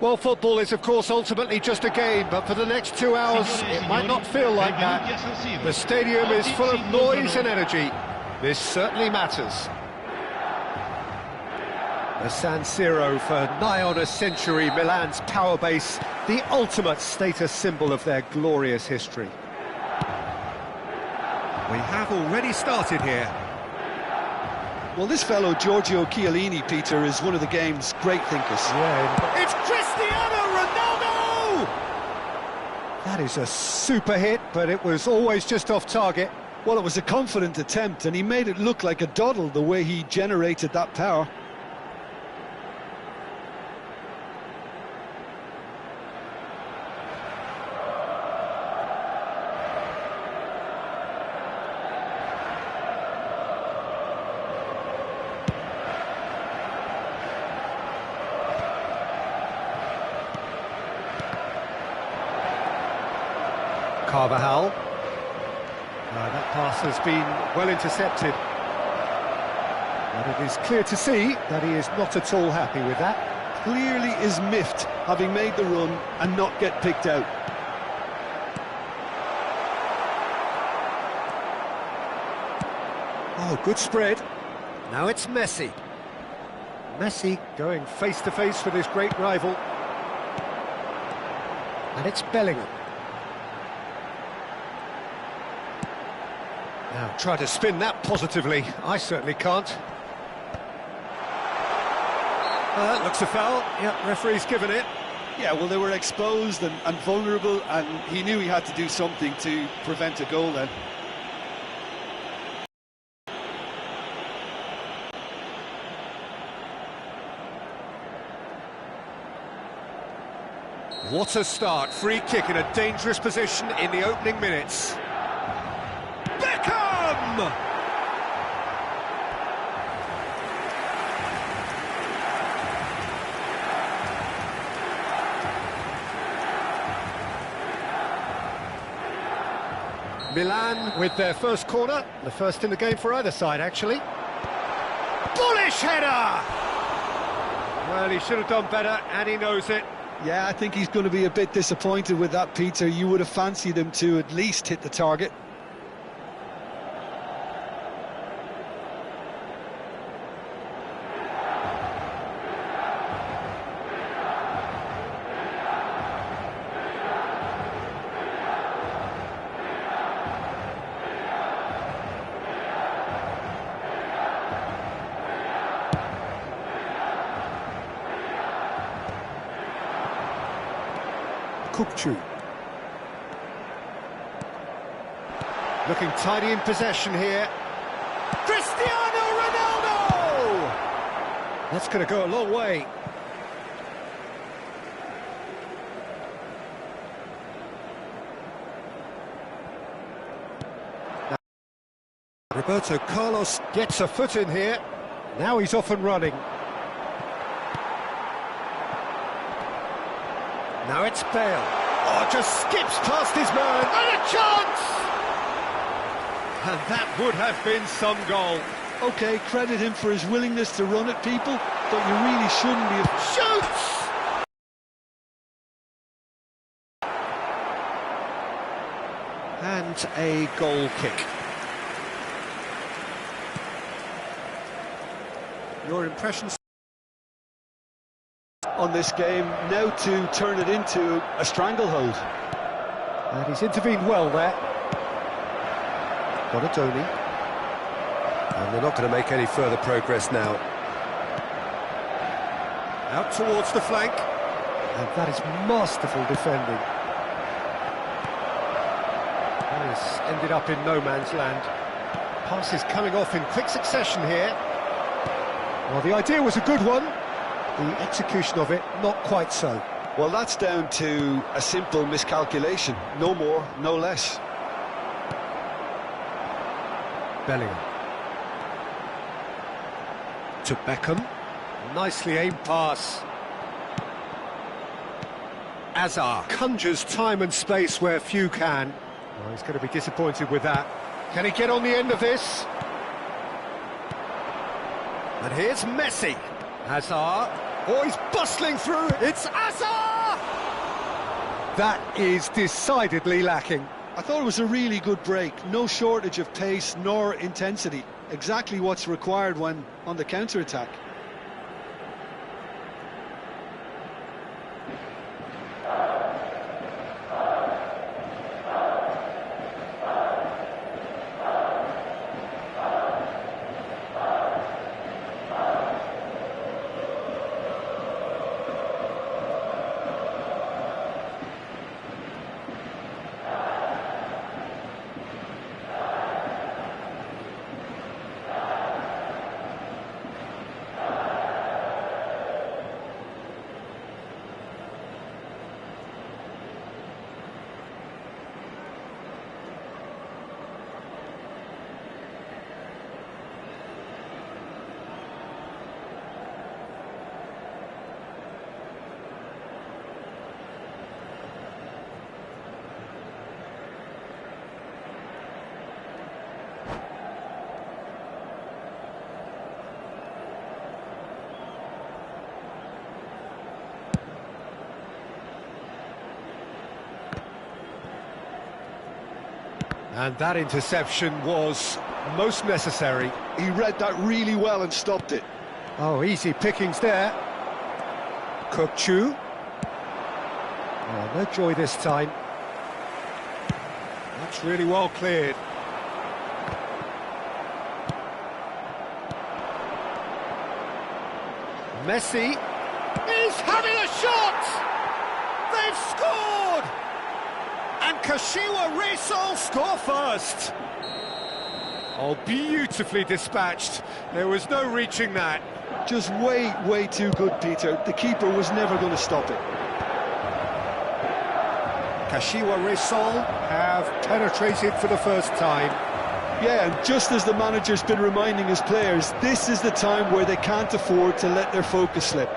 Well, football is, of course, ultimately just a game, but for the next 2 hours, it might not feel like that. The stadium is full of noise and energy. This certainly matters. The San Siro for nigh on a century, Milan's power base, the ultimate status symbol of their glorious history. We have already started here. Well, this fellow, Giorgio Chiellini, Peter, is one of the game's great thinkers. Yeah, it's Cristiano Ronaldo! That is a super hit, but it was always just off target. Well, it was a confident attempt, and he made it look like a doddle the way he generated that power. Carvajal. That pass has been well intercepted. But it is clear to see that he is not at all happy with that. Clearly is miffed, having made the run and not get picked out. Oh, good spread. Now it's Messi. Messi going face-to-face with his great rival. And it's Bellingham. Now, try to spin that positively. I certainly can't. That looks a foul. Yeah, referee's given it. Yeah, well, they were exposed and vulnerable, and he knew he had to do something to prevent a goal then. What a start. Free kick in a dangerous position in the opening minutes. Milan with their first corner, the first in the game for either side, actually. Bullish header! Well, he should have done better, and he knows it. Yeah, I think he's going to be a bit disappointed with that, Peter. You would have fancied him to at least hit the target. Kukçu. Looking tidy in possession here. Cristiano Ronaldo! That's going to go a long way. Now, Roberto Carlos gets a foot in here. Now he's off and running. Now it's Bale. Oh, just skips past his man. And a chance! And that would have been some goal. OK, credit him for his willingness to run at people, but you really shouldn't be... Shoots! And a goal kick. Your impressions on this game, now to turn it into a stranglehold. And he's intervened well there. Donatoni. And they're not going to make any further progress now. Out towards the flank. And that is masterful defending. That has ended up in no man's land. Passes coming off in quick succession here. Well, the idea was a good one. The execution of it, not quite so. Well, that's down to a simple miscalculation. No more, no less. Bellingham. To Beckham. Nicely aimed pass. Azar conjures time and space where few can. Oh, he's going to be disappointed with that. Can he get on the end of this? And here's Messi. Hazard. Oh, he's bustling through. It's Asa! That is decidedly lacking. I thought it was a really good break. No shortage of pace nor intensity. Exactly what's required when on the counter-attack. And that interception was most necessary. He read that really well and stopped it. Oh, easy pickings there. Kukchu. Oh, no joy this time. That's really well cleared. Messi is having a shot! They've scored! And Kashiwa Reysol score first. Oh, beautifully dispatched. There was no reaching that. Just way too good, Peter. The keeper was never going to stop it. Kashiwa Reysol have penetrated for the first time. Yeah, and just as the manager's been reminding his players, this is the time where they can't afford to let their focus slip.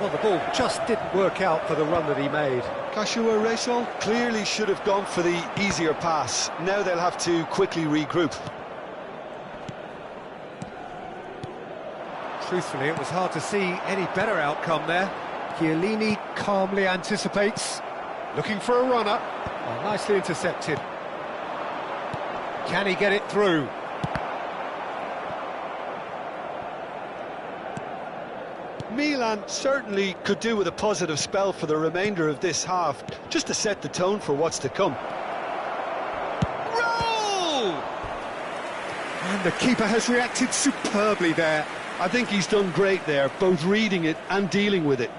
Well, the ball just didn't work out for the run that he made. Kashiwa Reysol clearly should have gone for the easier pass. Now they'll have to quickly regroup. Truthfully, it was hard to see any better outcome there. Chiellini calmly anticipates, looking for a runner. Oh, nicely intercepted. Can he get it through? Milan certainly could do with a positive spell for the remainder of this half, just to set the tone for what's to come. Roll! And the keeper has reacted superbly there. I think he's done great there, both reading it and dealing with it.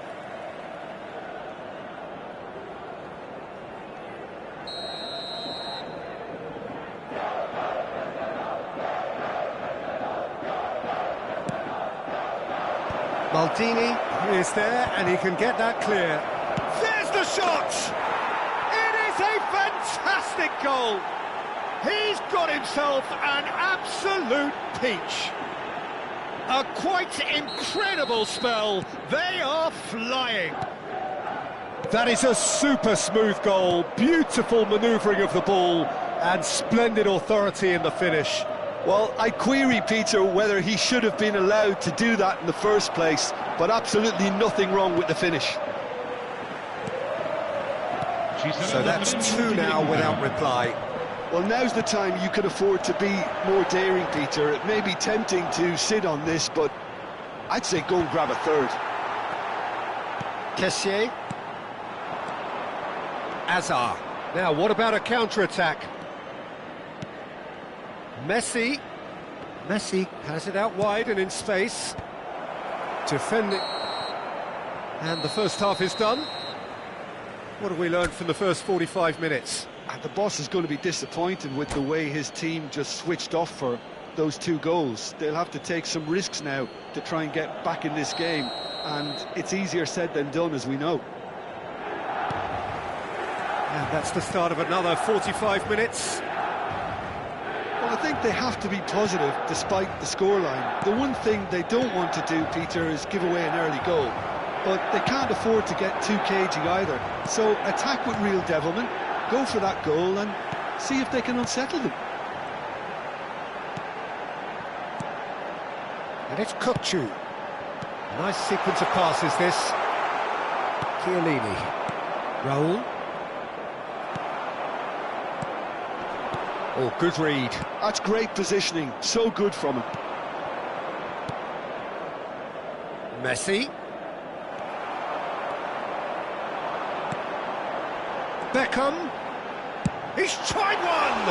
Maldini is there, and he can get that clear. There's the shot! It is a fantastic goal! He's got himself an absolute peach. A quite incredible spell. They are flying. That is a super smooth goal. Beautiful manoeuvring of the ball and splendid authority in the finish. Well, I query, Peter, whether he should have been allowed to do that in the first place, but absolutely nothing wrong with the finish. So that's two now without reply. Well, now's the time you can afford to be more daring, Peter. It may be tempting to sit on this, but I'd say go and grab a third. Kessié. Azar. Now, what about a counter-attack? Messi has it out wide and in space. Defending. And the first half is done. What have we learned from the first 45 minutes? And the boss is going to be disappointed with the way his team just switched off for those two goals. They'll have to take some risks now to try and get back in this game. And it's easier said than done, as we know. And that's the start of another 45 minutes. Well, I think they have to be positive despite the scoreline. The one thing they don't want to do, Peter, is give away an early goal. But they can't afford to get too cagey either. So attack with real devilment, go for that goal and see if they can unsettle them. And it's Kukçu. Nice sequence of passes, this. Chiellini. Raul. Oh, good read. That's great positioning, so good from him. Messi. Beckham. He's tried one!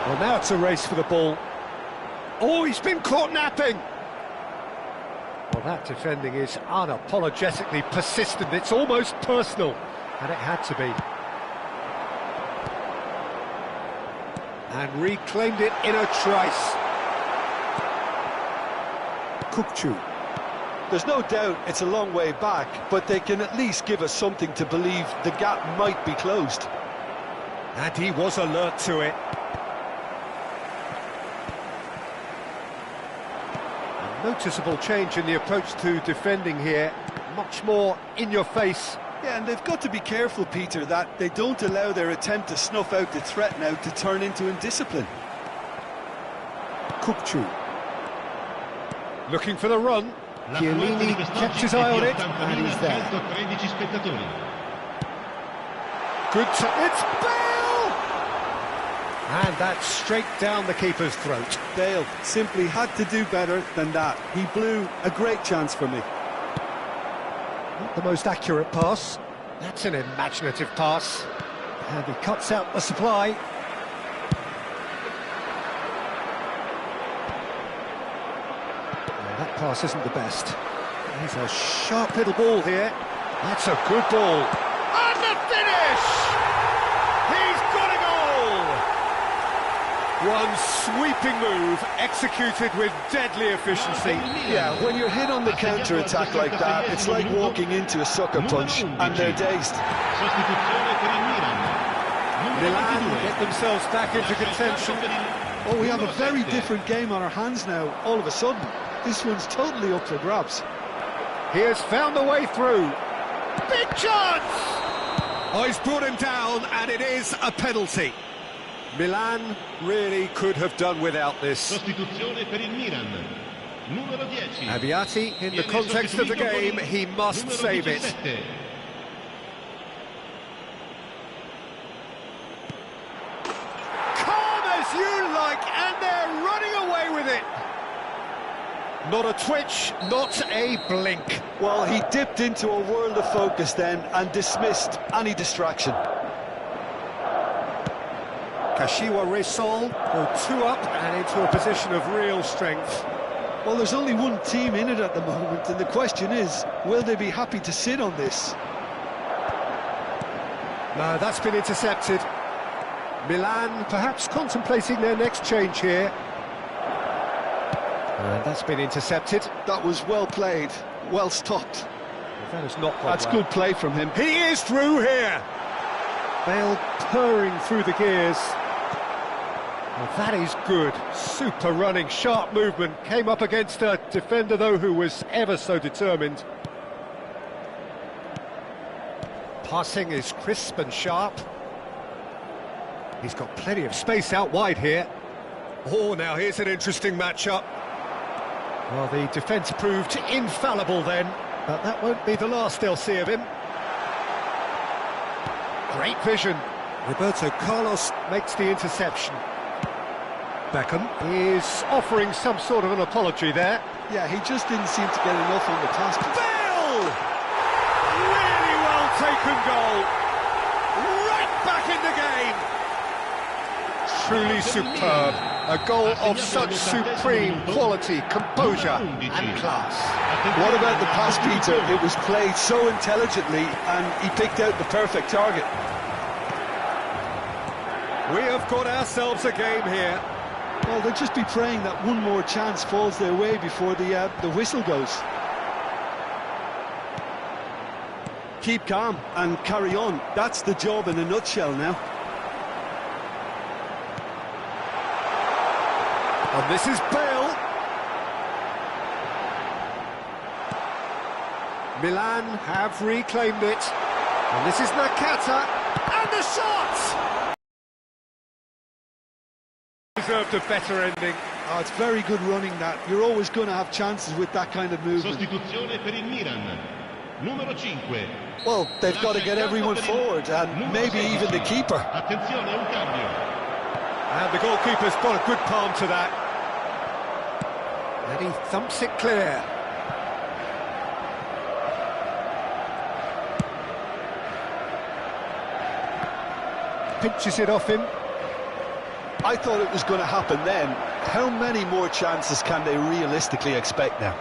Well, now it's a race for the ball. Oh, he's been caught napping! Well, that defending is unapologetically persistent. It's almost personal, and it had to be. And reclaimed it in a trice. Kukçu. There's no doubt it's a long way back, but they can at least give us something to believe the gap might be closed. And he was alert to it. A noticeable change in the approach to defending here. Much more in your face. Yeah, and they've got to be careful, Peter, that they don't allow their attempt to snuff out the threat now to turn into indiscipline. Kukçu. Looking for the run. Chiellini kept his eye on it, and he's there. Good, it's Bale! And that's straight down the keeper's throat. Bale simply had to do better than that. He blew a great chance for me. Not the most accurate pass. That's an imaginative pass. And he cuts out the supply. That pass isn't the best. He's a sharp little ball here. That's a good ball. And the finish! He's got a goal! One sweeping move, executed with deadly efficiency. Yeah, when you're hit on the counter-attack like that, it's like walking into a sucker punch, and they're dazed. Milan get themselves back into contention. Oh, we have a very different game on our hands now, all of a sudden. This one's totally up for grabs. He has found a way through. Big chance! Oh, he's brought him down, and it is a penalty. Milan really could have done without this. Abbiati, in the context of the game, he must save it. Calm as you like, and they're running away with it. Not a twitch, not a blink. Well, he dipped into a world of focus then and dismissed any distraction. Kashiwa Resol go 2 up and into a position of real strength. Well, there's only one team in it at the moment, and the question is, will they be happy to sit on this? No, that's been intercepted. Milan perhaps contemplating their next change here. And that's been intercepted. That was well played, well stopped. That is not quite That's right. good play from him. He is through here. Bale purring through the gears. Well, that is good. Super running, sharp movement. Came up against a defender, though, who was ever so determined. Passing is crisp and sharp. He's got plenty of space out wide here. Oh, now here's an interesting matchup. Well, the defence proved infallible then, but that won't be the last they'll see of him. Great vision. Roberto Carlos makes the interception. Beckham is offering some sort of an apology there. Yeah, he just didn't seem to get enough on the task. Bale! Really well taken goal. Right back in the game. Truly superb. A goal of such supreme quality, composure and class. What about the pass, Peter? It was played so intelligently and he picked out the perfect target. We have got ourselves a game here. Well, they'll just be praying that one more chance falls their way before the whistle goes. Keep calm and carry on. That's the job in a nutshell now. And this is Bale. Milan have reclaimed it. And this is Nakata. And the shot! Deserved a better ending. Oh, it's very good running that. You're always going to have chances with that kind of movement. Sostituzione per il Milan. Numero 5. Well, they've got to get everyone forward, and maybe even the keeper. Attenzione, un cambio. And the goalkeeper's got a good palm to that. And he thumps it clear. Pinches it off him. I thought it was going to happen then. How many more chances can they realistically expect now?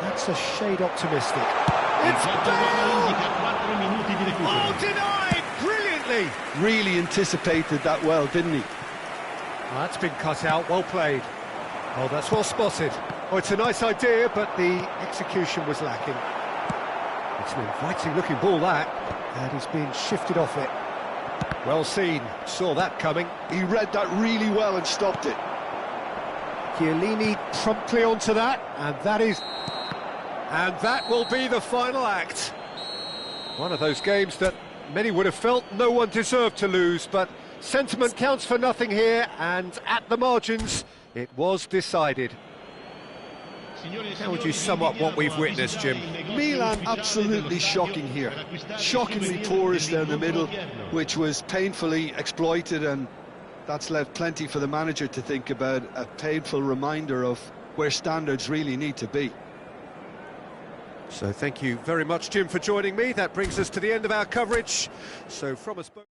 That's a shade optimistic. It's bang! Oh, denied! Brilliantly! Really anticipated that well, didn't he? Oh, that's been cut out, well played. Oh, that's well spotted. Oh, it's a nice idea, but the execution was lacking. It's an inviting looking ball, that, and he's been shifted off it. Well seen, saw that coming. He read that really well and stopped it. Chiellini promptly onto that, and that will be the final act. One of those games that many would have felt no one deserved to lose, but sentiment counts for nothing here, and at the margins, it was decided. How would you sum up what we've witnessed, Jim? Milan absolutely shocking here. Shockingly porous down the middle, which was painfully exploited, and that's left plenty for the manager to think about. A painful reminder of where standards really need to be. So thank you very much, Jim, for joining me. That brings us to the end of our coverage. So from us both...